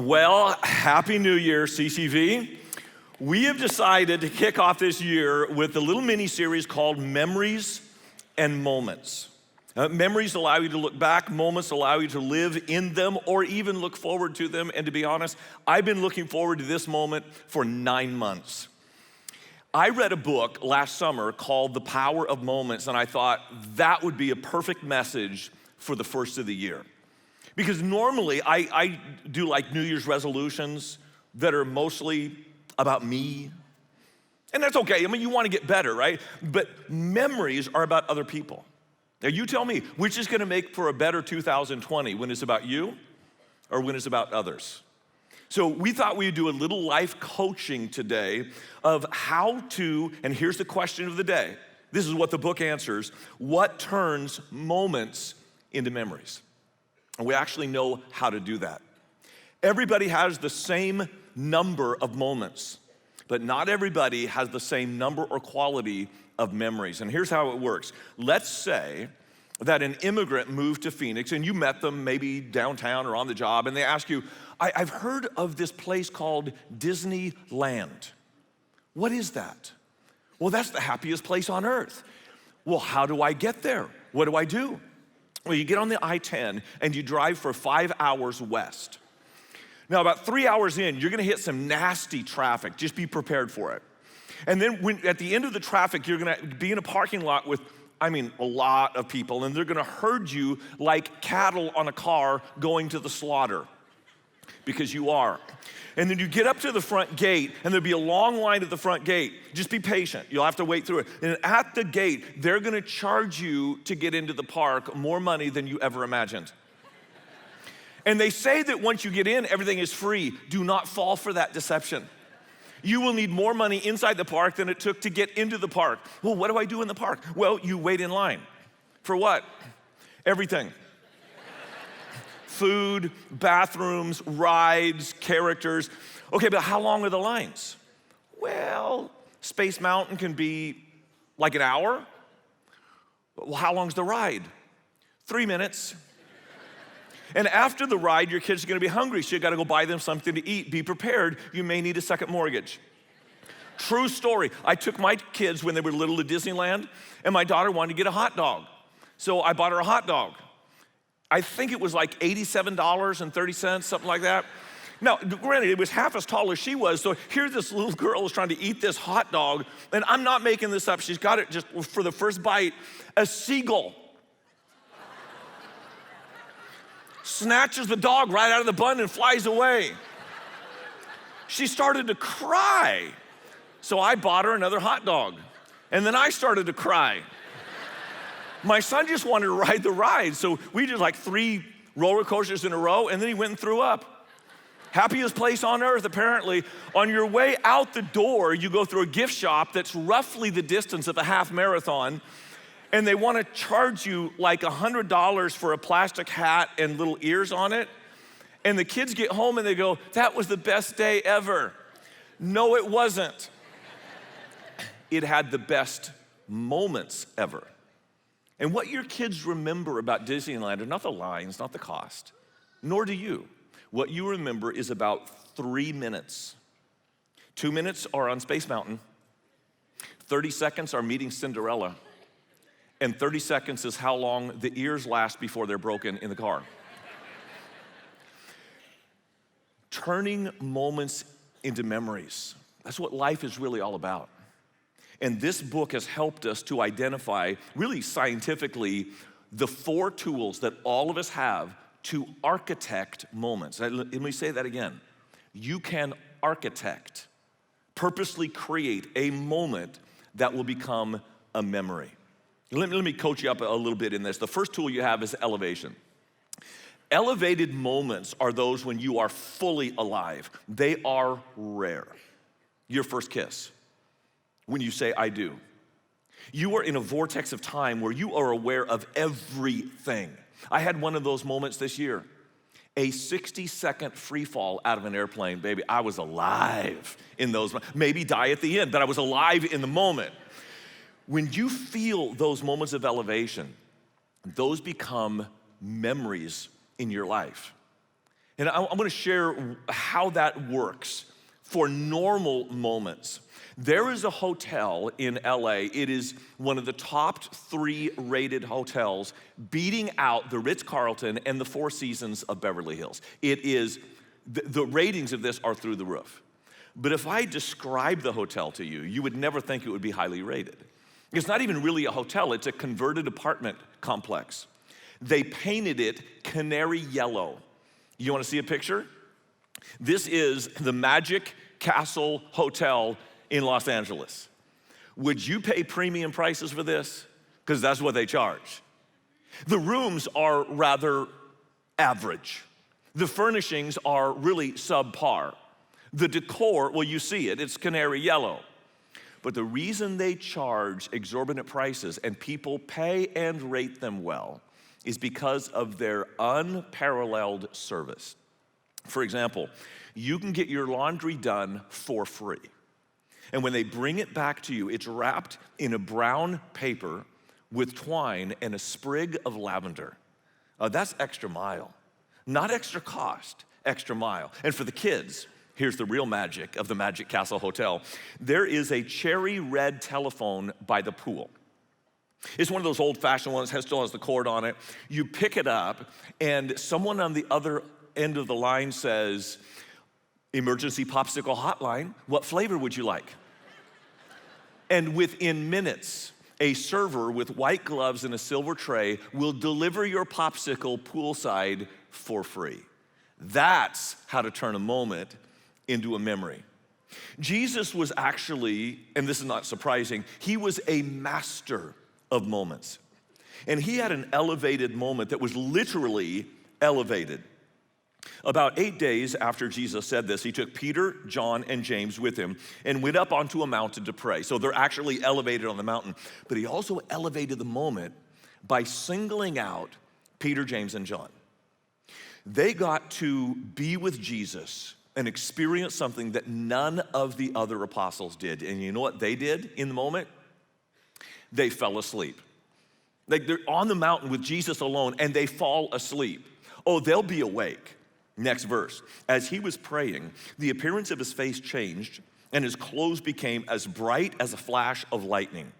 Well, Happy New Year, CCV. We have decided to kick off this year with a little mini series called Memories and Moments. Memories allow you to look back, moments allow you to live in them or even look forward to them. And to be honest, I've been looking forward to this moment for 9 months. I read a book last summer called The Power of Moments, and I thought that would be a perfect message for the first of the year. Because normally I do like New Year's resolutions that are mostly about me. And that's okay, I mean, you wanna get better, right? But memories are about other people. Now you tell me, which is gonna make for a better 2020, when it's about you or when it's about others? So we thought we'd do a little life coaching today of how to, and here's the question of the day. This is what the book answers. What turns moments into memories? And we actually know how to do that. Everybody has the same number of moments, but not everybody has the same number or quality of memories. And here's how it works. Let's say that an immigrant moved to Phoenix and you met them maybe downtown or on the job, and they ask you, I've heard of this place called Disneyland. What is that? Well, that's the happiest place on earth. Well, how do I get there? What do I do? Well, you get on the I-10 and you drive for 5 hours west. Now, about 3 hours in, you're gonna hit some nasty traffic. Just be prepared for it. And then at the end of the traffic, you're gonna be in a parking lot with, a lot of people, and they're gonna herd you like cattle on a car going to the slaughter, because you are. And then you get up to the front gate, and there'll be a long line at the front gate. Just be patient, you'll have to wait through it. And at the gate, they're gonna charge you to get into the park more money than you ever imagined. And they say that once you get in, everything is free. Do not fall for that deception. You will need more money inside the park than it took to get into the park. Well, what do I do in the park? Well, you wait in line. For what? Everything. Food, bathrooms, rides, characters. Okay, but how long are the lines? Well, Space Mountain can be like an hour. Well, how long's the ride? 3 minutes. And after the ride, your kids are gonna be hungry, so you gotta go buy them something to eat. Be prepared, you may need a second mortgage. True story. I took my kids when they were little to Disneyland, and my daughter wanted to get a hot dog. So I bought her a hot dog. I think it was like $87.30, something like that. Now, granted, it was half as tall as she was, so here this little girl is trying to eat this hot dog, and I'm not making this up, she's got it just for the first bite, a seagull snatches the dog right out of the bun and flies away. She started to cry, so I bought her another hot dog, and then I started to cry. My son just wanted to ride the ride, so we did like 3 roller coasters in a row, and then he went and threw up. Happiest place on earth, apparently. On your way out the door, you go through a gift shop that's roughly the distance of a half marathon, and they wanna charge you like $100 for a plastic hat and little ears on it. And the kids get home and they go, that was the best day ever. No, it wasn't. It had the best moments ever. And what your kids remember about Disneyland are not the lines, not the cost, nor do you. What you remember is about 3 minutes. 2 minutes are on Space Mountain. 30 seconds are meeting Cinderella. And 30 seconds is how long the ears last before they're broken in the car. Turning moments into memories. That's what life is really all about. And this book has helped us to identify, really scientifically, the 4 tools that all of us have to architect moments. Let me say that again. You can architect, purposely create a moment that will become a memory. Let me coach you up a little bit in this. The first tool you have is elevation. Elevated moments are those when you are fully alive. They are rare. Your first kiss, when you say, I do. You are in a vortex of time where you are aware of everything. I had one of those moments this year. A 60-second free fall out of an airplane, baby. I was alive in those, maybe die at the end, but I was alive in the moment. When you feel those moments of elevation, those become memories in your life. And I'm gonna share how that works for normal moments. There is a hotel in LA. It is one of the top 3 rated hotels, beating out the Ritz-Carlton and the Four Seasons of Beverly Hills. It is, the ratings of this are through the roof. But if I describe the hotel to you, you would never think it would be highly rated. It's not even really a hotel, it's a converted apartment complex. They painted it canary yellow. You wanna see a picture? This is the Magic Castle Hotel in Los Angeles. Would you pay premium prices for this? Because that's what they charge. The rooms are rather average. The furnishings are really subpar. The decor, well, you see it, it's canary yellow. But the reason they charge exorbitant prices and people pay and rate them well is because of their unparalleled service. For example, you can get your laundry done for free. And when they bring it back to you, it's wrapped in a brown paper with twine and a sprig of lavender. That's extra mile. Not extra cost, extra mile. And for the kids, here's the real magic of the Magic Castle Hotel. There is a cherry red telephone by the pool. It's one of those old-fashioned ones, still has the cord on it. You pick it up, and someone on the other end of the line says, "Emergency popsicle hotline, what flavor would you like?" And within minutes, a server with white gloves and a silver tray will deliver your popsicle poolside for free. That's how to turn a moment into a memory. Jesus was actually, and this is not surprising, he was a master of moments. And he had an elevated moment that was literally elevated. About 8 days after Jesus said this, he took Peter, John, and James with him and went up onto a mountain to pray. So they're actually elevated on the mountain. But he also elevated the moment by singling out Peter, James, and John. They got to be with Jesus and experience something that none of the other apostles did. And you know what they did in the moment? They fell asleep. Like they're on the mountain with Jesus alone and they fall asleep. Oh, they'll be awake. Next verse. As he was praying, the appearance of his face changed and his clothes became as bright as a flash of lightning.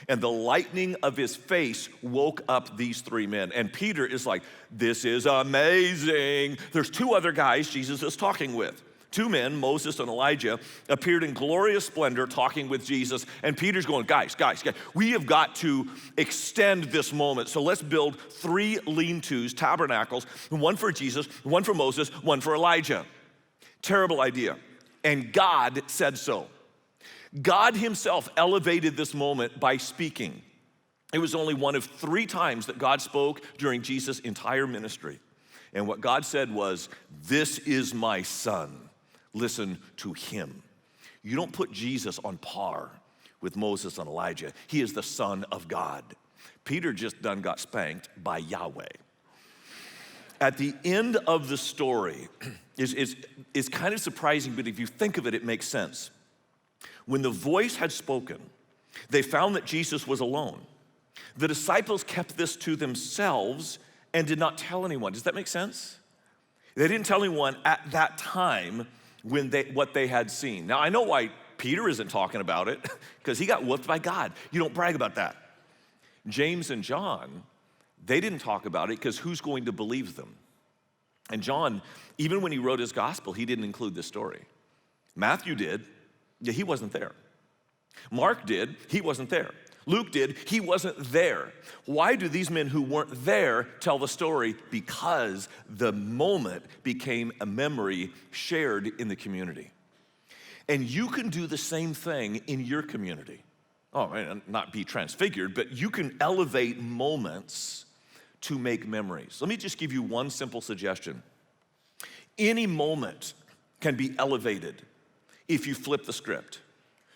And the lightning of his face woke up these 3 men. And Peter is like, this is amazing. There's 2 other guys Jesus is talking with. 2 men, Moses and Elijah, appeared in glorious splendor talking with Jesus. And Peter's going, guys, we have got to extend this moment. So let's build 3 lean-tos, tabernacles, one for Jesus, one for Moses, one for Elijah. Terrible idea. And God said so. God himself elevated this moment by speaking. It was only one of 3 times that God spoke during Jesus' entire ministry. And what God said was, this is my son. Listen to him. You don't put Jesus on par with Moses and Elijah. He is the Son of God. Peter just done got spanked by Yahweh. At the end of the story is kind of surprising, but if you think of it, it makes sense. When the voice had spoken, they found that Jesus was alone. The disciples kept this to themselves and did not tell anyone. Does that make sense? They didn't tell anyone at that time what they had seen. Now, I know why Peter isn't talking about it, because he got whooped by God. You don't brag about that. James and John, they didn't talk about it because who's going to believe them? And John, even when he wrote his gospel, he didn't include this story. Matthew did. Yeah, he wasn't there. Mark did. He wasn't there. Luke did. He wasn't there. Why do these men who weren't there tell the story? Because the moment became a memory shared in the community. And you can do the same thing in your community. Oh, and not be transfigured, but you can elevate moments to make memories. Let me just give you one simple suggestion. Any moment can be elevated if you flip the script.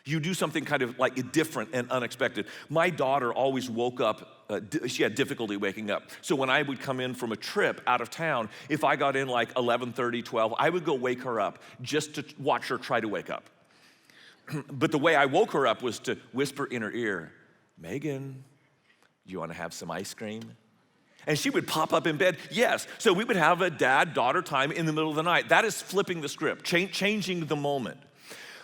You do something kind of like different and unexpected. My daughter always woke up, she had difficulty waking up. So when I would come in from a trip out of town, if I got in like 11:30, 12, I would go wake her up just to watch her try to wake up. But the way I woke her up was to whisper in her ear, Megan, do you want to have some ice cream? And she would pop up in bed, yes. So we would have a dad-daughter time in the middle of the night. That is flipping the script, changing the moment.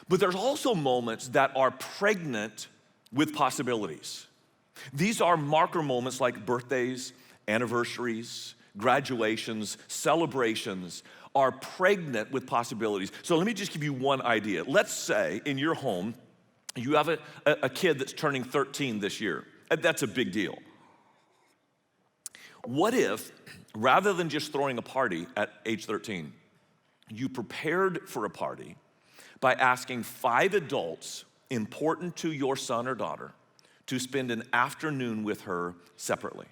But there's also moments that are pregnant with possibilities. These are marker moments like birthdays, anniversaries, graduations, celebrations are pregnant with possibilities. So let me just give you one idea. Let's say in your home, you have a kid that's turning 13 this year. That's a big deal. What if, rather than just throwing a party at age 13, you prepared for a party by asking 5 adults important to your son or daughter to spend an afternoon with her separately?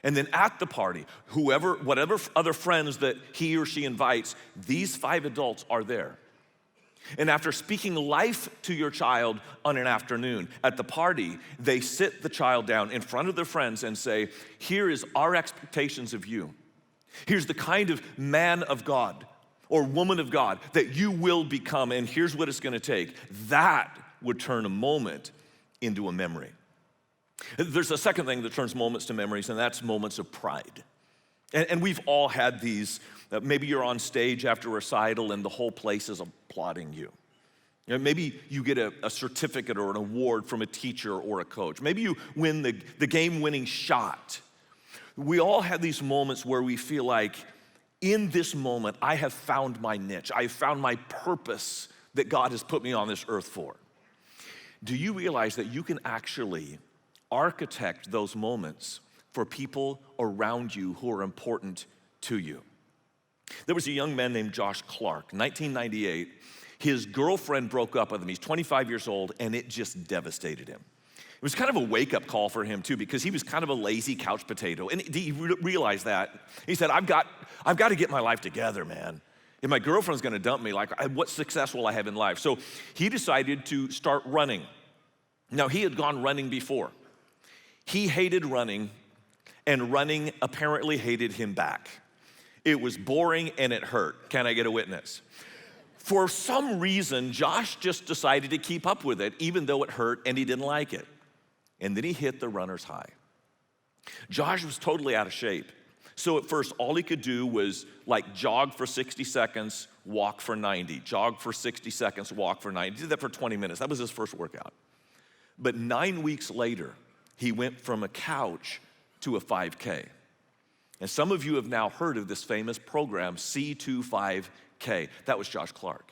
And then at the party, whatever other friends that he or she invites, these 5 adults are there. And after speaking life to your child on an afternoon, at the party, they sit the child down in front of their friends and say, here is our expectations of you. Here's the kind of man of God or woman of God that you will become, and here's what it's gonna take. That would turn a moment into a memory. There's a second thing that turns moments to memories, and that's moments of pride. And we've all had these. Maybe you're on stage after a recital and the whole place is applauding you. Maybe you get a certificate or an award from a teacher or a coach. Maybe you win the game-winning shot. We all have these moments where we feel like, in this moment, I have found my niche. I have found my purpose that God has put me on this earth for. Do you realize that you can actually architect those moments for people around you who are important to you? There was a young man named Josh Clark, 1998. His girlfriend broke up with him. He's 25 years old, and it just devastated him. It was kind of a wake-up call for him, too, because he was kind of a lazy couch potato, and he realized that. He said, I've got to get my life together, man. If my girlfriend's gonna dump me, like, what success will I have in life? So he decided to start running. Now, he had gone running before. He hated running, and running apparently hated him back. It was boring and it hurt. Can I get a witness? For some reason, Josh just decided to keep up with it, even though it hurt and he didn't like it. And then he hit the runner's high. Josh was totally out of shape. So at first, all he could do was like jog for 60 seconds, walk for 90. Jog for 60 seconds, walk for 90. He did that for 20 minutes. That was his first workout. But 9 weeks later, he went from a couch to a 5K. And some of you have now heard of this famous program, C25K. That was Josh Clark.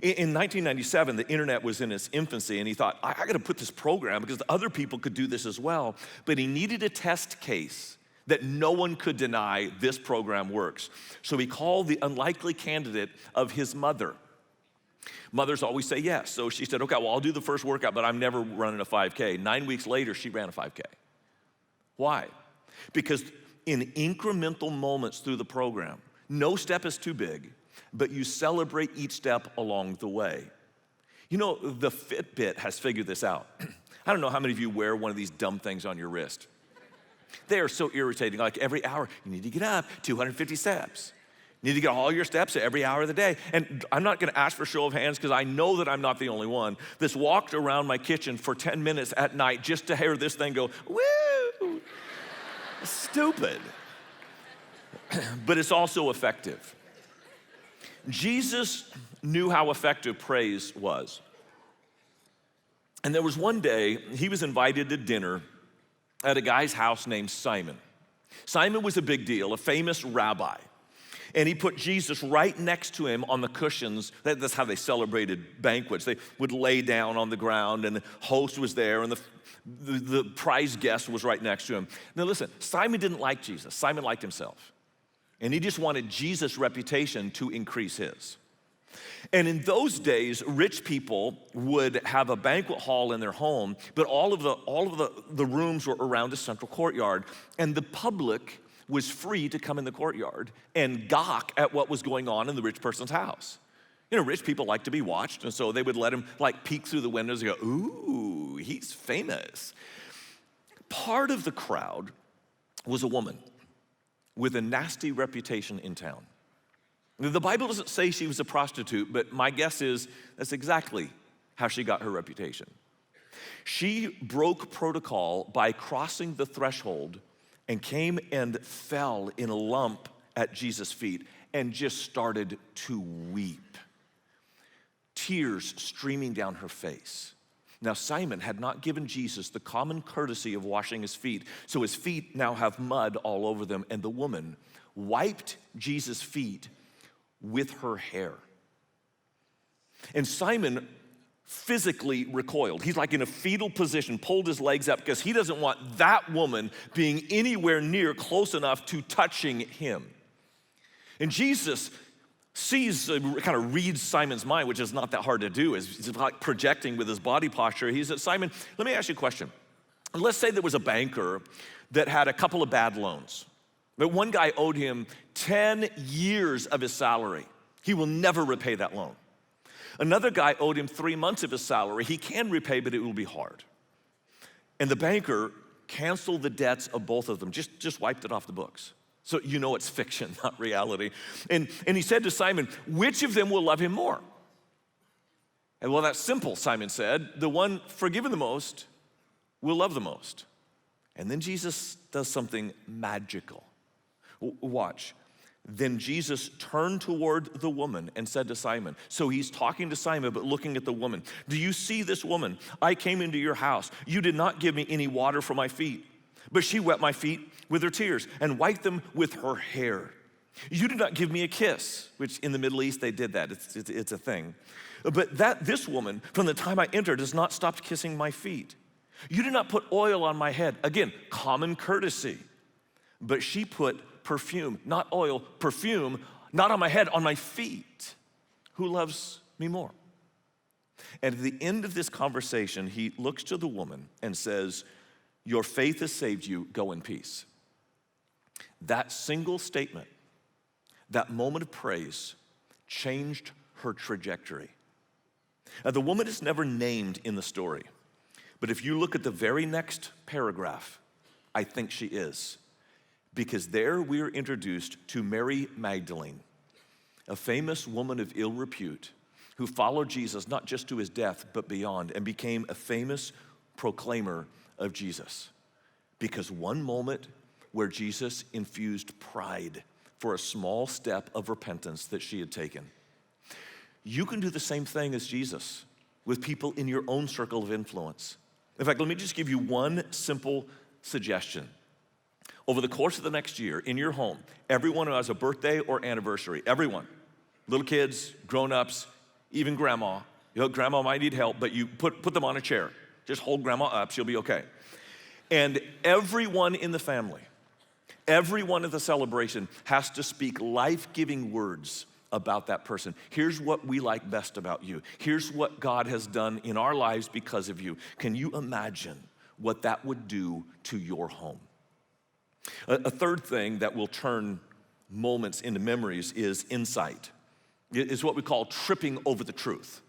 In 1997, the internet was in its infancy, and he thought, I gotta put this program because other people could do this as well. But he needed a test case that no one could deny this program works. So he called the unlikely candidate of his mother. Mothers always say yes. So she said, okay, well, I'll do the first workout, but I'm never running a 5K. 9 weeks later, she ran a 5K. Why? Because in incremental moments through the program, no step is too big, but you celebrate each step along the way. You know, the Fitbit has figured this out. I don't know how many of you wear one of these dumb things on your wrist. They are so irritating. Like every hour, you need to get up 250 steps. You need to get all your steps every hour of the day. And I'm not gonna ask for show of hands because I know that I'm not the only one that's walked around my kitchen for 10 minutes at night just to hear this thing go, woo! Stupid. But it's also effective. Jesus knew how effective praise was. And there was one day, he was invited to dinner at a guy's house named Simon. Simon was a big deal, a famous rabbi. And he put Jesus right next to him on the cushions. That's how they celebrated banquets. They would lay down on the ground, and the host was there, and the prize guest was right next to him. Now listen, Simon didn't like Jesus. Simon liked himself. And he just wanted Jesus' reputation to increase his. And in those days, rich people would have a banquet hall in their home, but all of the rooms were around a central courtyard, and the public was free to come in the courtyard and gawk at what was going on in the rich person's house. You know, rich people like to be watched, and so they would let him like peek through the windows and go, ooh, he's famous. Part of the crowd was a woman with a nasty reputation in town. The Bible doesn't say she was a prostitute, but my guess is that's exactly how she got her reputation. She broke protocol by crossing the threshold and came and fell in a lump at Jesus' feet and just started to weep, tears streaming down her face. Now, Simon had not given Jesus the common courtesy of washing his feet, so his feet now have mud all over them, and the woman wiped Jesus' feet with her hair. And Simon physically recoiled. He's like in a fetal position, pulled his legs up because he doesn't want that woman being anywhere near close enough to touching him. And Jesus sees, kind of reads Simon's mind, which is not that hard to do. He's like projecting with his body posture. He said, Simon, let me ask you a question. Let's say there was a banker that had a couple of bad loans. But one guy owed him 10 years of his salary. He will never repay that loan. Another guy owed him 3 months of his salary. He can repay, but it will be hard. And the banker canceled the debts of both of them, just wiped it off the books. So you know it's fiction, not reality. And he said to Simon, which of them will love him more? And well, that's simple, Simon said. The one forgiven the most will love the most. And then Jesus does something magical. Watch. Then Jesus turned toward the woman and said to Simon, so he's talking to Simon, but looking at the woman. Do you see this woman? I came into your house. You did not give me any water for my feet, but she wet my feet with her tears and wiped them with her hair. You did not give me a kiss, which in the Middle East, they did that. It's a thing. But this woman, from the time I entered, has not stopped kissing my feet. You did not put oil on my head. Again, common courtesy. But she put perfume, not oil, perfume, not on my head, on my feet. Who loves me more? And at the end of this conversation, he looks to the woman and says, your faith has saved you, go in peace. That single statement, that moment of praise, changed her trajectory. Now, the woman is never named in the story, but if you look at the very next paragraph, I think she is. Because there we are introduced to Mary Magdalene, a famous woman of ill repute who followed Jesus not just to his death, but beyond, and became a famous proclaimer of Jesus. Because one moment where Jesus infused pride for a small step of repentance that she had taken. You can do the same thing as Jesus with people in your own circle of influence. In fact, let me just give you one simple suggestion. Over the course of the next year, in your home, everyone who has a birthday or anniversary, everyone, little kids, grown-ups, even grandma, grandma might need help, but you put them on a chair. Just hold grandma up, she'll be okay. And everyone in the family, everyone at the celebration has to speak life-giving words about that person. Here's what we like best about you. Here's what God has done in our lives because of you. Can you imagine what that would do to your home? A third thing that will turn moments into memories is insight. It's what we call tripping over the truth.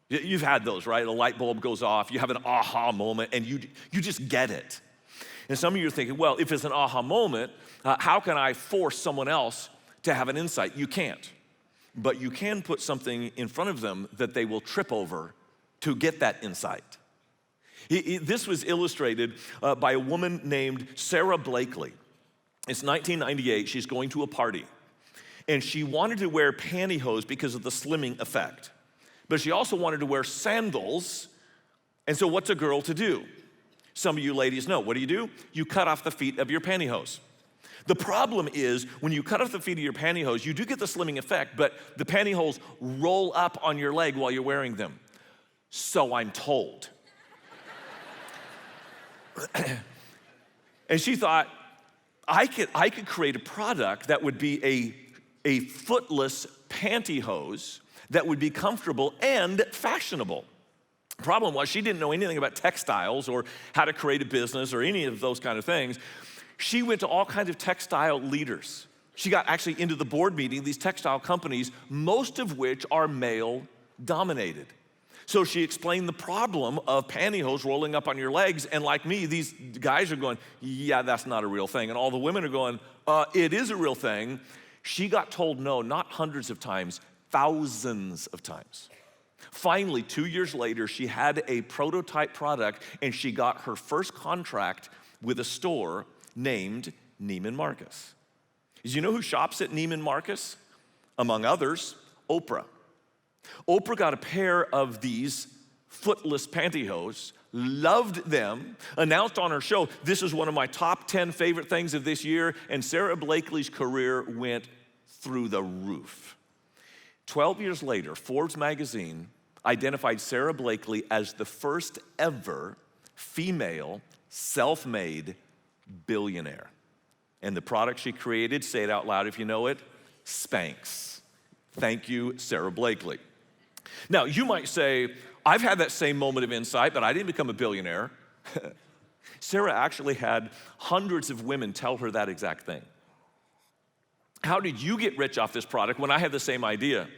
You've had those, right? A light bulb goes off, you have an aha moment, and you just get it. And some of you are thinking, well, if it's an aha moment, how can I force someone else to have an insight? You can't. But you can put something in front of them that they will trip over to get that insight. This was illustrated by a woman named Sarah Blakely. It's 1998, she's going to a party. And she wanted to wear pantyhose because of the slimming effect. But she also wanted to wear sandals. And so what's a girl to do? Some of you ladies know, what do? You cut off the feet of your pantyhose. The problem is when you cut off the feet of your pantyhose, you do get the slimming effect, but the pantyhose roll up on your leg while you're wearing them. So I'm told. And she thought, I could create a product that would be a footless pantyhose that would be comfortable and fashionable. The problem was she didn't know anything about textiles or how to create a business or any of those kind of things. She went to all kinds of textile leaders. She got actually into the board meeting, these textile companies, most of which are male dominated. So she explained the problem of pantyhose rolling up on your legs, and like me, these guys are going, yeah, that's not a real thing. And all the women are going, it is a real thing. She got told no, not hundreds of times, thousands of times. Finally, 2 years later, she had a prototype product, and she got her first contract with a store named Neiman Marcus. Did you know who shops at Neiman Marcus? Among others, Oprah. Oprah got a pair of these footless pantyhose, loved them, announced on her show, "This is one of my top 10 favorite things of this year," and Sara Blakely's career went through the roof. 12 years later, Forbes magazine identified Sara Blakely as the first ever female self-made billionaire. And the product she created, say it out loud if you know it, Spanx. Thank you, Sara Blakely. Now, you might say, I've had that same moment of insight, but I didn't become a billionaire. Sara actually had hundreds of women tell her that exact thing. How did you get rich off this product when I had the same idea?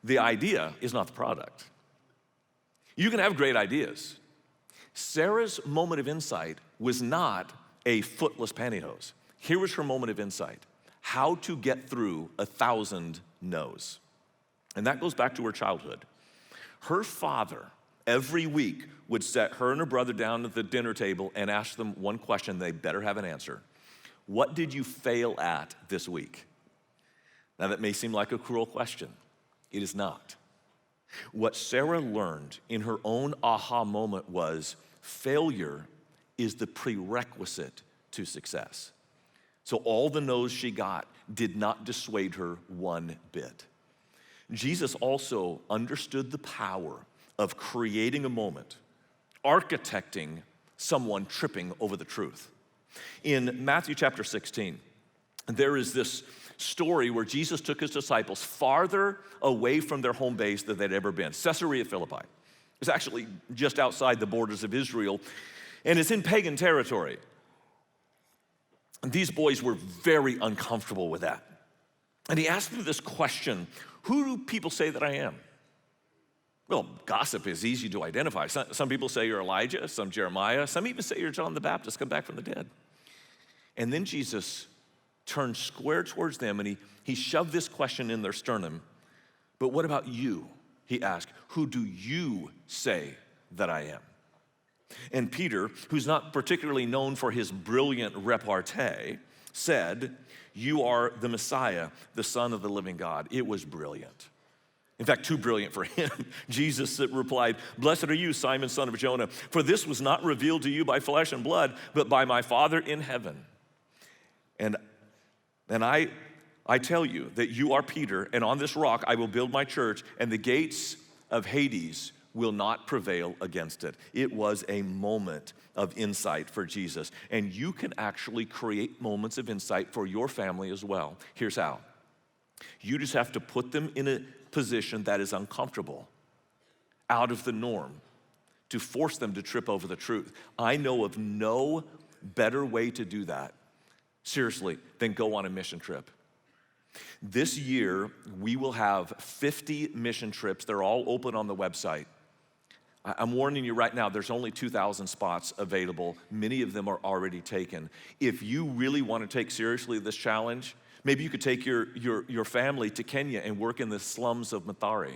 The idea is not the product. You can have great ideas. Sarah's moment of insight was not a footless pantyhose. Here was her moment of insight: how to get through 1,000 no's. And that goes back to her childhood. Her father, every week, would set her and her brother down at the dinner table and ask them one question. They better have an answer. What did you fail at this week? Now, that may seem like a cruel question. It is not. What Sara learned in her own aha moment was failure is the prerequisite to success. So all the no's she got did not dissuade her one bit. Jesus also understood the power of creating a moment, architecting someone tripping over the truth. In Matthew chapter 16, there is this story where Jesus took his disciples farther away from their home base than they'd ever been, Caesarea Philippi. It's actually just outside the borders of Israel, and it's in pagan territory. And these boys were very uncomfortable with that. And he asked them this question: who do people say that I am? Well, gossip is easy to identify. Some people say you're Elijah, some Jeremiah, some even say you're John the Baptist come back from the dead. And then Jesus turned square towards them and he shoved this question in their sternum. But what about you? He asked, who do you say that I am? And Peter, who's not particularly known for his brilliant repartee, said, you are the Messiah, the Son of the living God. It was brilliant. In fact, too brilliant for him. Jesus replied, blessed are you, Simon, son of Jonah, for this was not revealed to you by flesh and blood, but by my Father in heaven. And I tell you that you are Peter, and on this rock I will build my church, and the gates of Hades will not prevail against it. It was a moment of insight for Jesus. And you can actually create moments of insight for your family as well. Here's how. You just have to put them in a position that is uncomfortable, out of the norm, to force them to trip over the truth. I know of no better way to do that, seriously, than go on a mission trip. This year, we will have 50 mission trips. They're all open on the website. I'm warning you right now, there's only 2,000 spots available. Many of them are already taken. If you really want to take seriously this challenge, maybe you could take your family to Kenya and work in the slums of Mathare.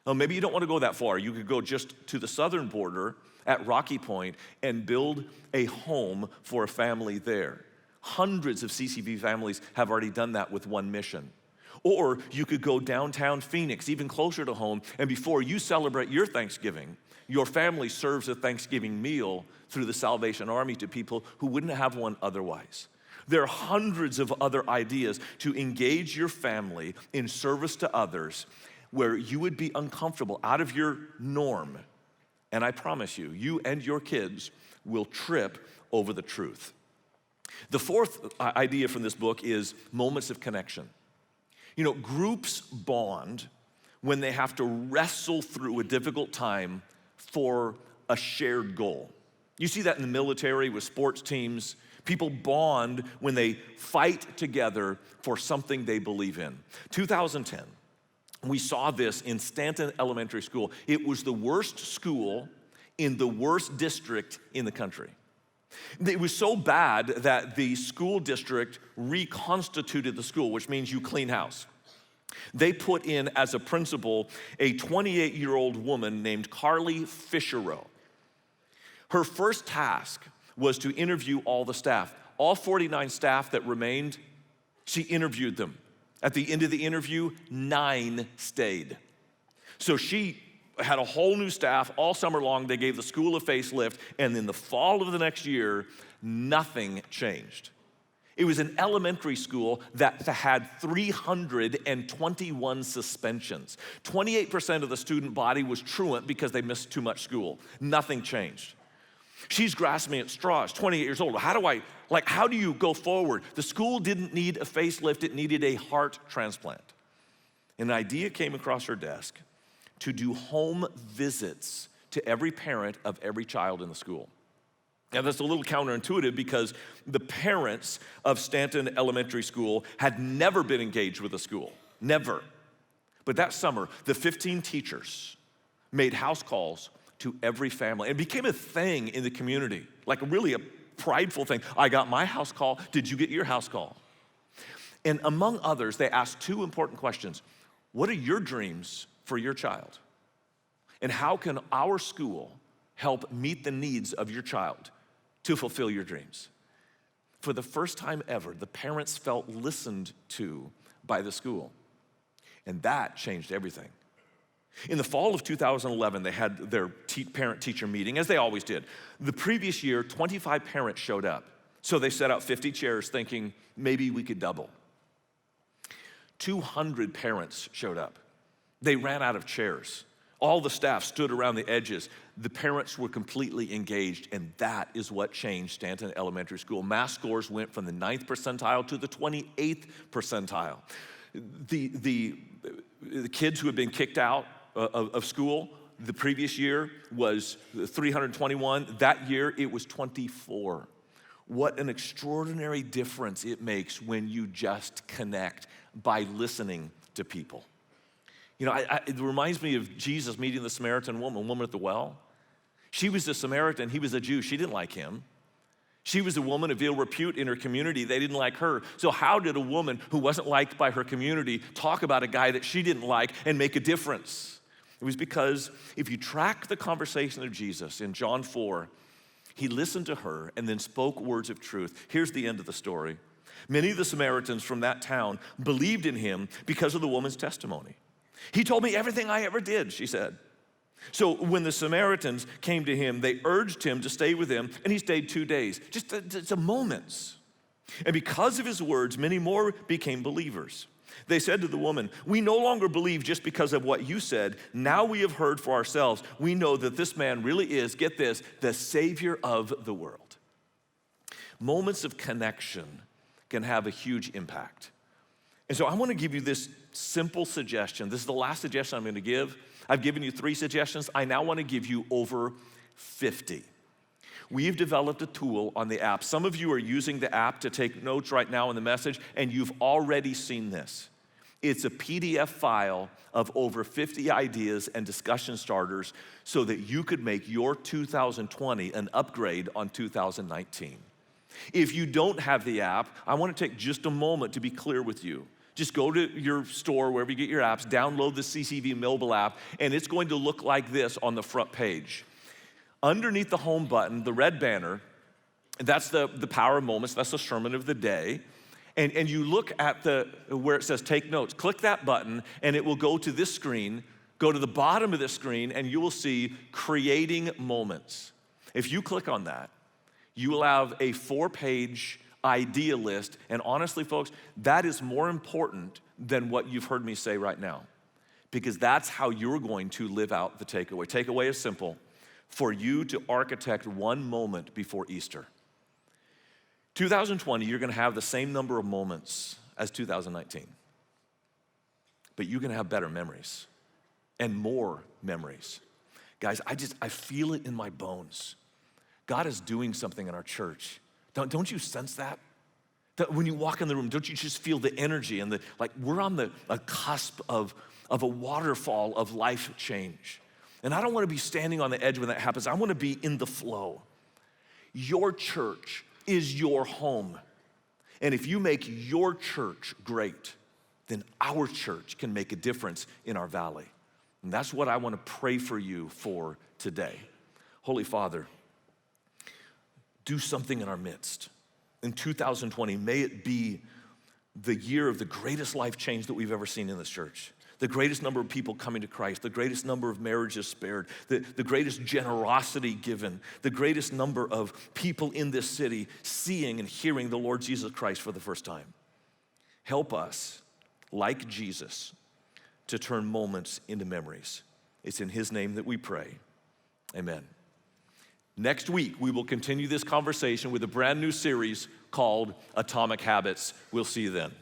Oh, maybe you don't want to go that far. You could go just to the southern border at Rocky Point and build a home for a family there. Hundreds of CCV families have already done that with one mission. Or you could go downtown Phoenix, even closer to home, and before you celebrate your Thanksgiving, your family serves a Thanksgiving meal through the Salvation Army to people who wouldn't have one otherwise. There are hundreds of other ideas to engage your family in service to others where you would be uncomfortable, out of your norm. And I promise you, you and your kids will trip over the truth. The fourth idea from this book is moments of connection. You know, groups bond when they have to wrestle through a difficult time for a shared goal. You see that in the military with sports teams. People bond when they fight together for something they believe in. 2010, we saw this in Stanton Elementary School. It was the worst school in the worst district in the country. It was so bad that the school district reconstituted the school, which means you clean house. They put in as a principal a 28-year-old woman named Carly Fischerow. Her first task was to interview all the staff. all 49 staff that remained, she interviewed them. At the end of the interview, 9 stayed. So she had a whole new staff all summer long. They gave the school a facelift, and in the fall of the next year, nothing changed. It was an elementary school that had 321 suspensions. 28% of the student body was truant because they missed too much school. Nothing changed. She's grasping at straws, 28 years old. How do you go forward? The school didn't need a facelift, it needed a heart transplant. An idea came across her desk to do home visits to every parent of every child in the school. Now that's a little counterintuitive because the parents of Stanton Elementary School had never been engaged with the school, never. But that summer, the 15 teachers made house calls to every family. It became a thing in the community, like really a prideful thing. I got my house call, did you get your house call? And among others, they asked 2 important questions. What are your dreams for your child? And how can our school help meet the needs of your child to fulfill your dreams? For the first time ever, the parents felt listened to by the school. And that changed everything. In the fall of 2011, they had their parent-teacher meeting, as they always did. The previous year, 25 parents showed up. So they set out 50 chairs thinking, maybe we could double. 200 parents showed up. They ran out of chairs. All the staff stood around the edges. The parents were completely engaged, and that is what changed Stanton Elementary School. Math scores went from the 9th percentile to the 28th percentile. The kids who had been kicked out of school the previous year was 321. That year, it was 24. What an extraordinary difference it makes when you just connect by listening to people. You know, it reminds me of Jesus meeting the Samaritan woman at the well. She was a Samaritan, he was a Jew. She didn't like him. She was a woman of ill repute in her community. They didn't like her. So how did a woman who wasn't liked by her community talk about a guy that she didn't like and make a difference? It was because if you track the conversation of Jesus in John 4, he listened to her and then spoke words of truth. Here's the end of the story. Many of the Samaritans from that town believed in him because of the woman's testimony. He told me everything I ever did, she said. So when the Samaritans came to him, they urged him to stay with them, and he stayed 2 days, just a moments. And because of his words, many more became believers. They said to the woman, we no longer believe just because of what you said. Now we have heard for ourselves. We know that this man really is, get this, the Savior of the world. Moments of connection can have a huge impact. And so I want to give you this simple suggestion. This is the last suggestion I'm going to give. I've given you 3 suggestions. I now want to give you over 50. We've developed a tool on the app. Some of you are using the app to take notes right now in the message, and you've already seen this. It's a PDF file of over 50 ideas and discussion starters so that you could make your 2020 an upgrade on 2019. If you don't have the app, I want to take just a moment to be clear with you. Just go to your store, wherever you get your apps, download the CCV mobile app, and it's going to look like this on the front page. Underneath the home button, the red banner, that's the power of moments, that's the sermon of the day. And you look at where it says take notes. Click that button, and it will go to this screen. Go to the bottom of this screen, and you will see creating moments. If you click on that, you will have a 4-page idea list. And honestly, folks, that is more important than what you've heard me say right now, because that's how you're going to live out the takeaway. Takeaway is simple: for you to architect one moment before Easter. 2020, you're going to have the same number of moments as 2019, but you're going to have better memories and more memories. Guys, I feel it in my bones. God is doing something in our church. Don't you sense that? That when you walk in the room, don't you just feel the energy and we're on the cusp of a waterfall of life change. And I don't want to be standing on the edge when that happens. I want to be in the flow. Your church is your home. And if you make your church great, then our church can make a difference in our valley. And that's what I want to pray for you for today. Holy Father, do something in our midst. in 2020, may it be the year of the greatest life change that we've ever seen in this church. The greatest number of people coming to Christ, the greatest number of marriages spared, the greatest generosity given, the greatest number of people in this city seeing and hearing the Lord Jesus Christ for the first time. Help us, like Jesus, to turn moments into memories. It's in his name that we pray. Amen. Next week, we will continue this conversation with a brand new series called Atomic Habits. We'll see you then.